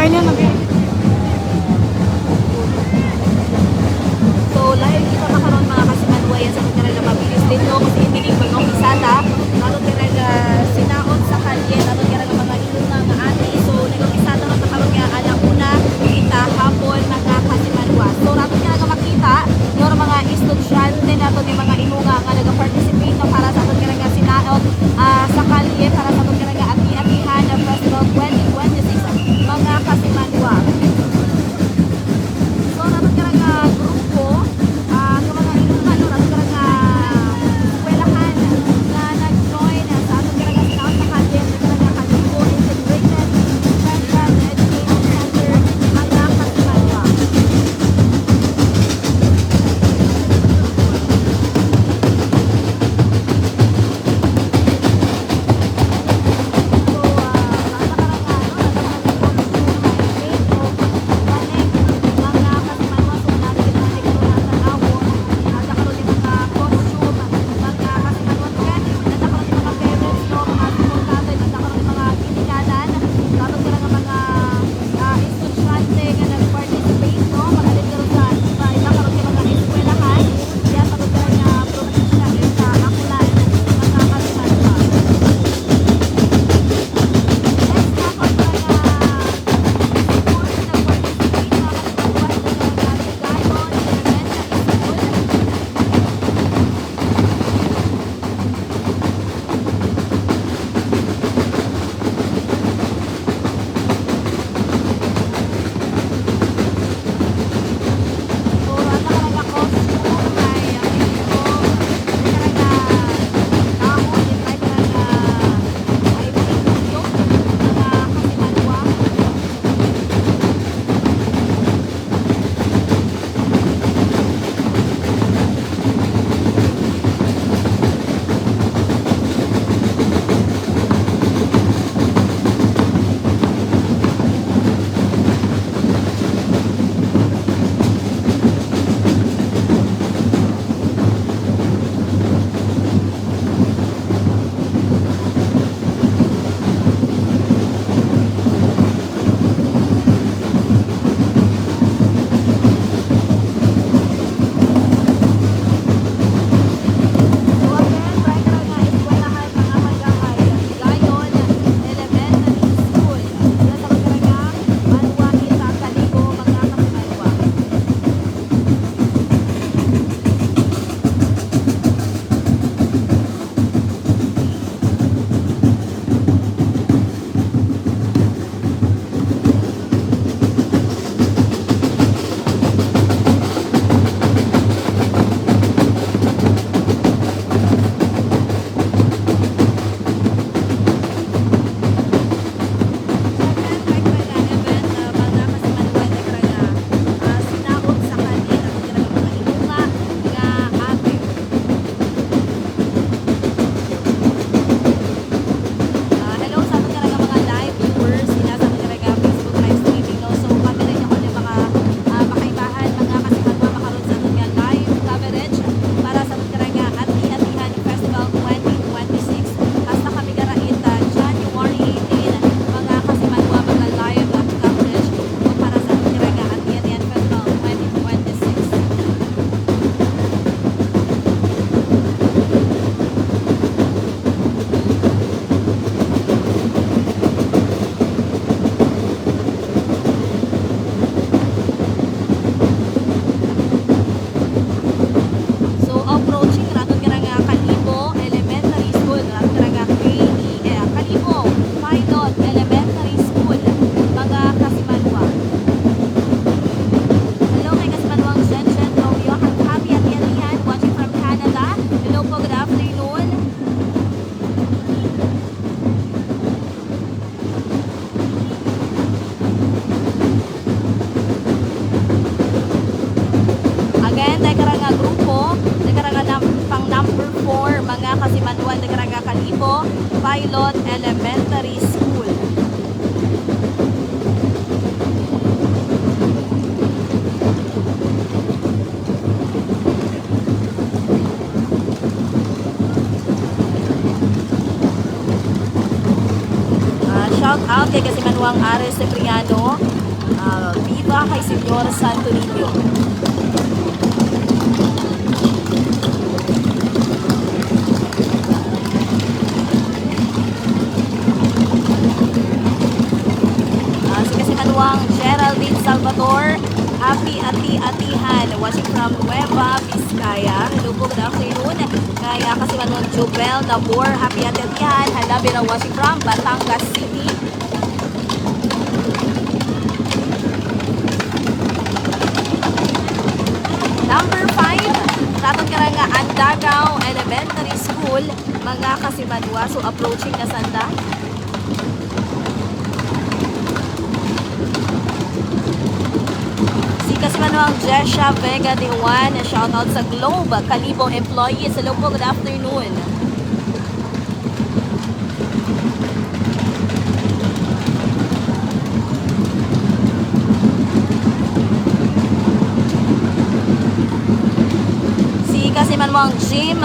Try na mag So, lahat kita makaroon mga kasimanwayan sa kanya mabilis din no kasi hindi din mag-umisata. Nato talaga sinaon sa kalye, nato talaga mga iluna nga ati. So, nag-umisata na makaroon kaya alauna kita hapon mga kasimanwa. So, nato talaga makita yung mga estudyante nato ni mga ilunga nga nag-participate no, para sa ato talaga sinaon sa kalye para sa ato talaga ati-atihan na Festival 2026 mga kasimanwa. So, nato talaga grupo sa mga ilunga no, nato talaga eskwelahan na nag-join sa ato talaga sinaon sa kalye nato talaga Kalibo Integrated Special Education Center mga kasimanwa. Hello sa ating talaga mga live viewers, sila sa ating talaga Facebook live streaming no. So kami rin ako ng mga makaibahan, mga kasimanwa makaroon sa ating live coverage para sa ating talaga ati-atihan Festival 2026. Hasta kami garait January 18 mga kasimanwa mga live coverage no, para sa ating talaga ati-atihan Festival 2026. So approaching raton nga Kalibo Elementary School, raton nga Kalibo Pilot Elementary School, mga kasimanwa. Hello kay kasimanwang Jen Romeo, happy at yanihan, watching from Canada. Hello po, good afternoon. Again, nga grupo, nga pang number 4, mga kasimanwan, nga Kalibo Pilot Elementary School. Shout out kay Kasimanwang Ares Cipriano. Viva kay Senyor Santo Niño. Si Kasimanwang Geraldine Salvador, happy ati-atihan, watching from Nueva Vizcaya. Hello po, good afternoon. Kaya Kasimanwang Jubel Nabor, happy ati-atihan, halabi na watching from Batangas City. Number 5, Ratong Karanga Andagaw Elementary School, mga Kasimanwa. So approaching na sanda. Si Kasimanwang Jesha Vega de Juan, shoutout sa Globe Kalibo employees. Hello po, good afternoon. Kasimanwang Jim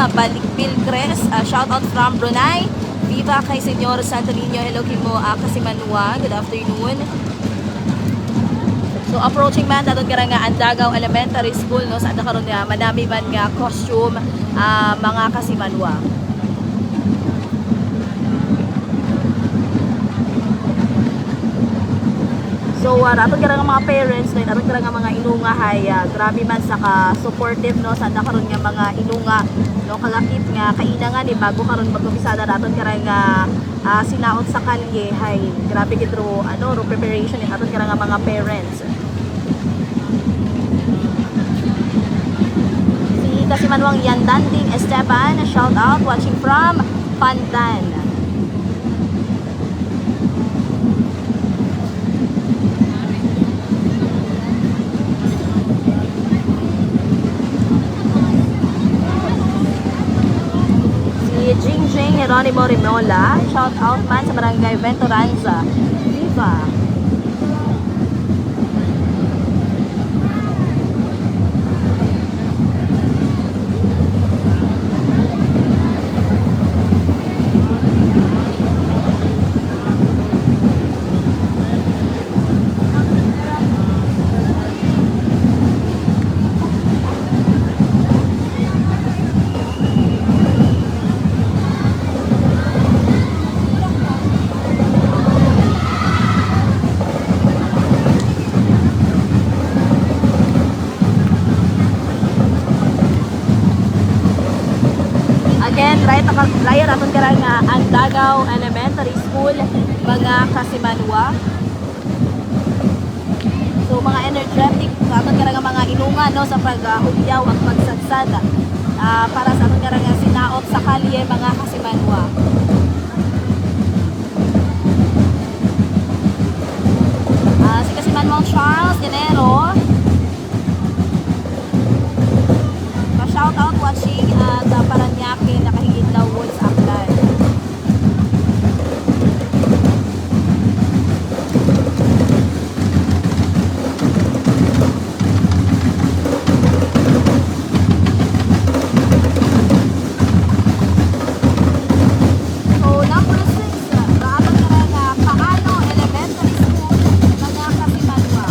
Pilgres, shoutout from Brunei. Viva kay Senyor Santo Niño. Hello kimo Kasimanwa. Good afternoon. So approaching man dadon kara nga Andagaw Elementary School no sa karon nga madami man nga costume mga Kasimanwa. So, ato kira nga mga parents, ato kira nga mga inunga hay, grabe man sa supportive no, sa karon nga mga inunga no, kalakip nga kaina nga ni bago karon mag-umpisa na ato kira nga sinaot sa kalye hay, grabe gid ro ano, ro preparation ni ato kira nga mga parents. Si Kasimanwang Yandanding Esteban, shout out watching from Pandan. Jingjing Jeronimo Rimola, shout out man sa Barangay Venturanza. Viva! Right nakaglayan aton kara nga Andagaw Elementary School, mga Kasimanwa. So mga energetic aton kara nga mga inunga no sa pag-hugyaw at pagsadsad para sa aton kara nga sinaot sa kalye, mga Kasimanwa. Si Kasimanwang Charles Dinero, shout out watching at Paranaque, nakahigit daw Woods Aklan. So number 6, Raabang Karanga Paano Elementary School, mga Kasimanwa.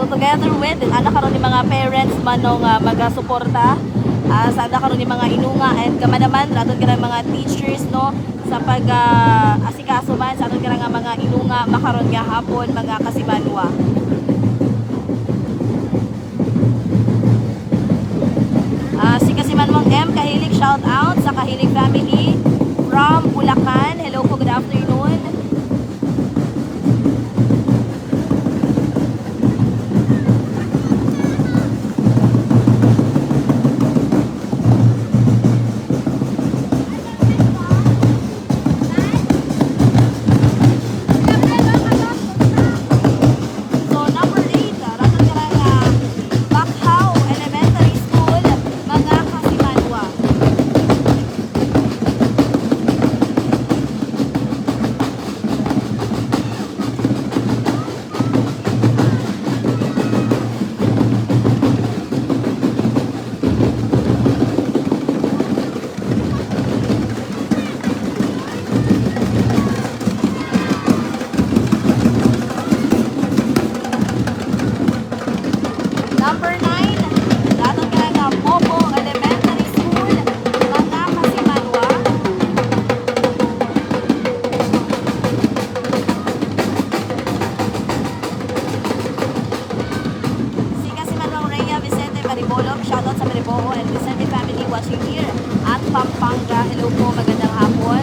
together with ana karon ni mga parents man no nga magasuporta sa ana karon ni mga inunga and kamanaman aton kanang mga teachers no sa pag asikaso man sa aton kanang mga inunga makaron nga hapon mga kasimanwa. Si Kasimanwang M Kahilig, shout out sa Kahilig family from Bulacan. Hello po, good afternoon. Number 9, dato ka nga Mobo Elementary School, mga Kasimanwa. Si Kasimanwang Rhea Vicente Maribolog, shoutout sa Mariboho and Vicente family watching here at Pampanga. Hello po, magandang hapon.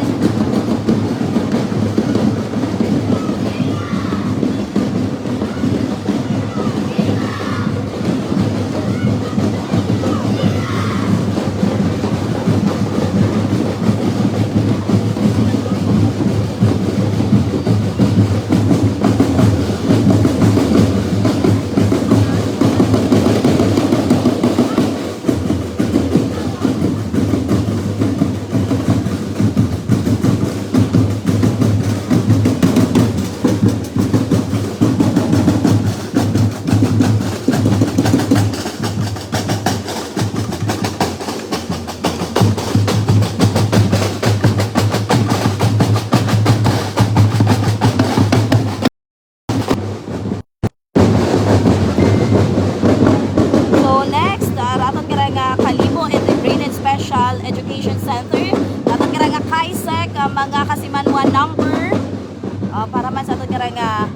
Education Center. Dapat kira nga Kaisek mga Kasimanwa number para man sa ato kira nga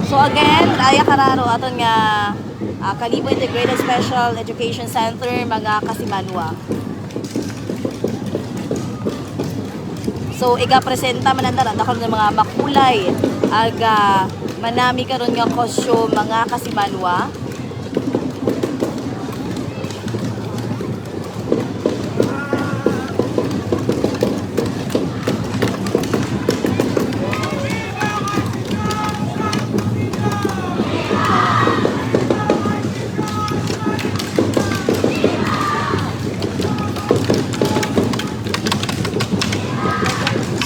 so again, Raya Carraro aton nga Kalibo Integrated Special Education Center, mga Kasimanwa. So, iga-presenta man ang karon ng mga makulay aga manami karon nga costume mga Kasimanwa.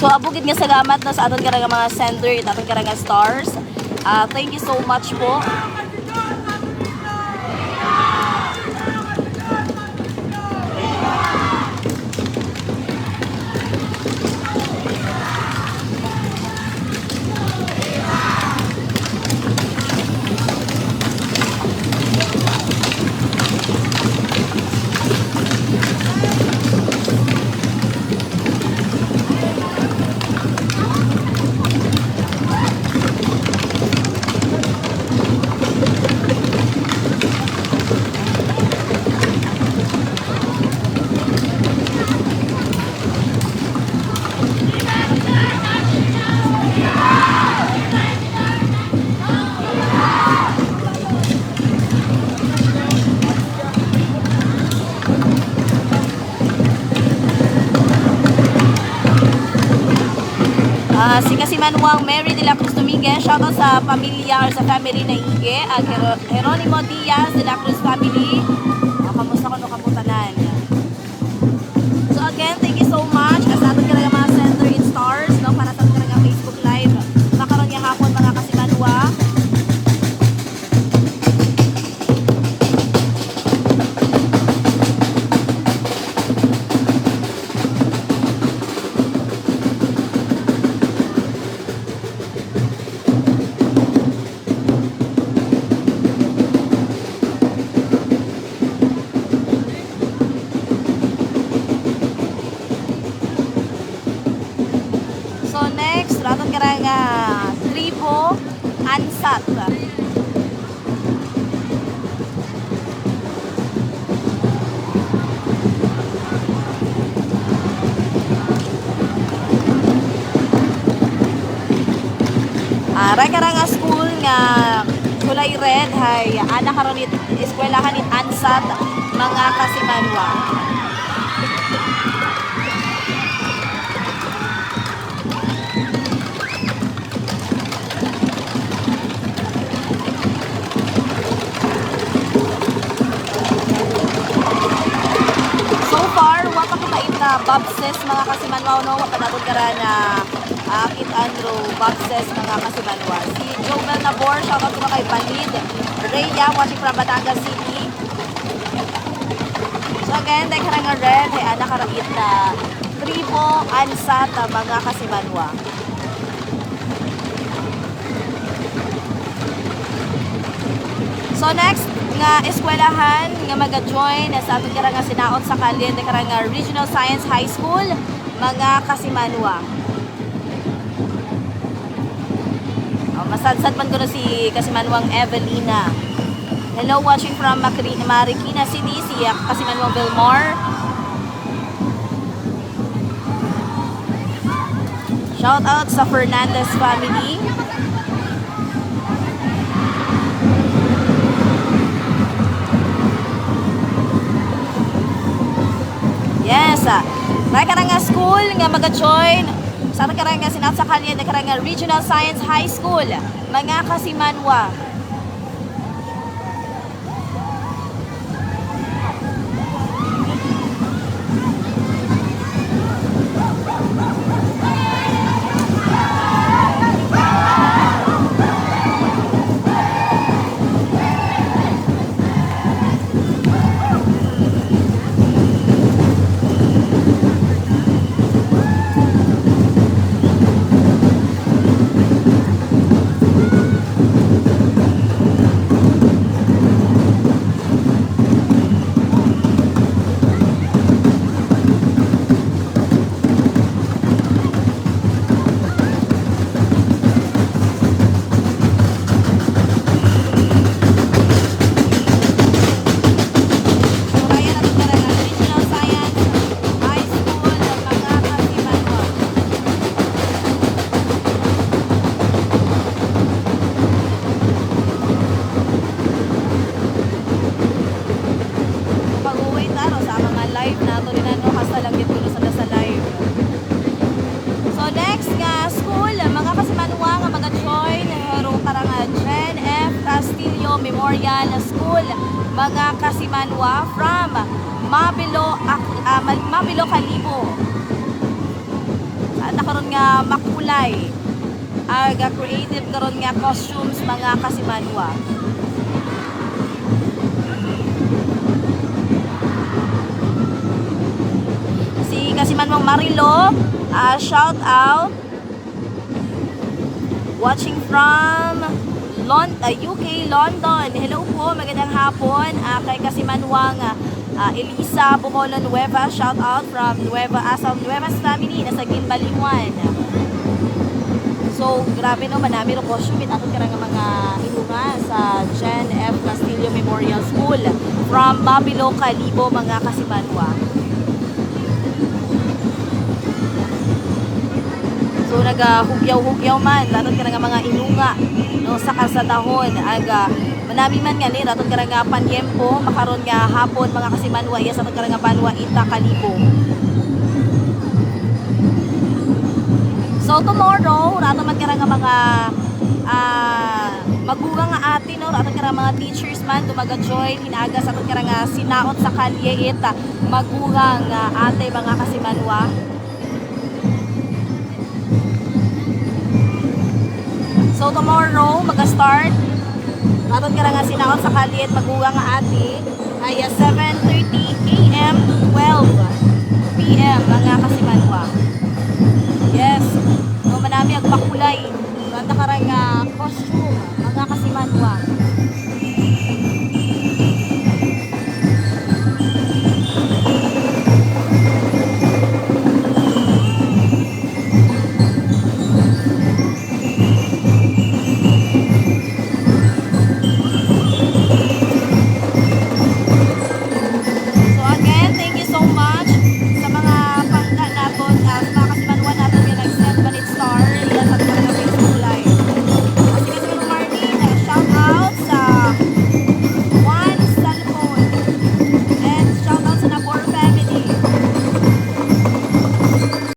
So abugid nga salamat na sa aton karang mga sender, aton karang stars. Thank you so much po. Si Kasimanwang Mary de la Cruz Dominguez, shoutout sa pamilya or sa family na Ige, Geronimo Diaz de la Cruz family. Kamusta ko no kaputanan? So again, thank you so much. Sa ating mga center in stars, no, para sa ating Facebook live. Makaroon niya hapon mga karang tribo ansat. Aray karang school nga kulay red hay ana karon it eskwelahan it ansat mga kasimanwa. So far, wa pa kita na Bobses mga kasimanwa no, wa pa natud kara na Kit Andrew Bobses mga kasimanwa. Si Joel Nabor, shoutout ko kay Balid. Rhea, watching from Batangas City. So again, dahil karang nga red, ay anak karagit na tribo ansat mga kasimanwa. So next, nga eskwelahan nga maga-join sa ating karang nga sinaot sa kalye, dahil karang nga Regional Science High School, mga kasimanwa. Masadsad man ko na si Kasimanwang Evelina. Hello, watching from Marikina City, si Kasimanwang Belmar. Shout out sa Fernandez family. Yes, may karang nga school nga maga-join sa karang nga sinat sa kalye na karang nga Regional Science High School, mga kasimanwa. Memorial School, mga kasimanwa from Mabilo Kalibo. Nakaroon nga makulay aga creative karon nga costumes mga kasimanwa. Si Kasimanwang Marilo, shout out watching from UK, London. Hello po, magandang hapon kay Kasimanwang Elisa Bumolo Nueva. Shout out from Nueva's family nasa Ginbaliwan. So, grabe no, manami ro costume ato kira nga mga ilunga sa Jen F. Castillo Memorial School from Mabilo Kalibo, mga kasimanwa. So, nagahugyaw-hugyaw man datot kira nga mga ilunga no sa kalsadahon aga manami man nga ni datot kira nga panyempo makaron nga hapon mga kasimanwa iya sa kira nga banwa Ita Kalibo. So tomorrow rato man kira nga mga magugang nga ati no rato kira mga teachers man dumaga-join hinaga sa kira nga sinaot sa kalye ita magugang ate mga kasimanwa. So tomorrow mag-start aton kara nga sinaot sa kalye at magugang nga ati ay 7:30 AM to 12 PM mga kasimanwa. Yes, no manami agpakulay banda kara nga costume mga kasimanwa.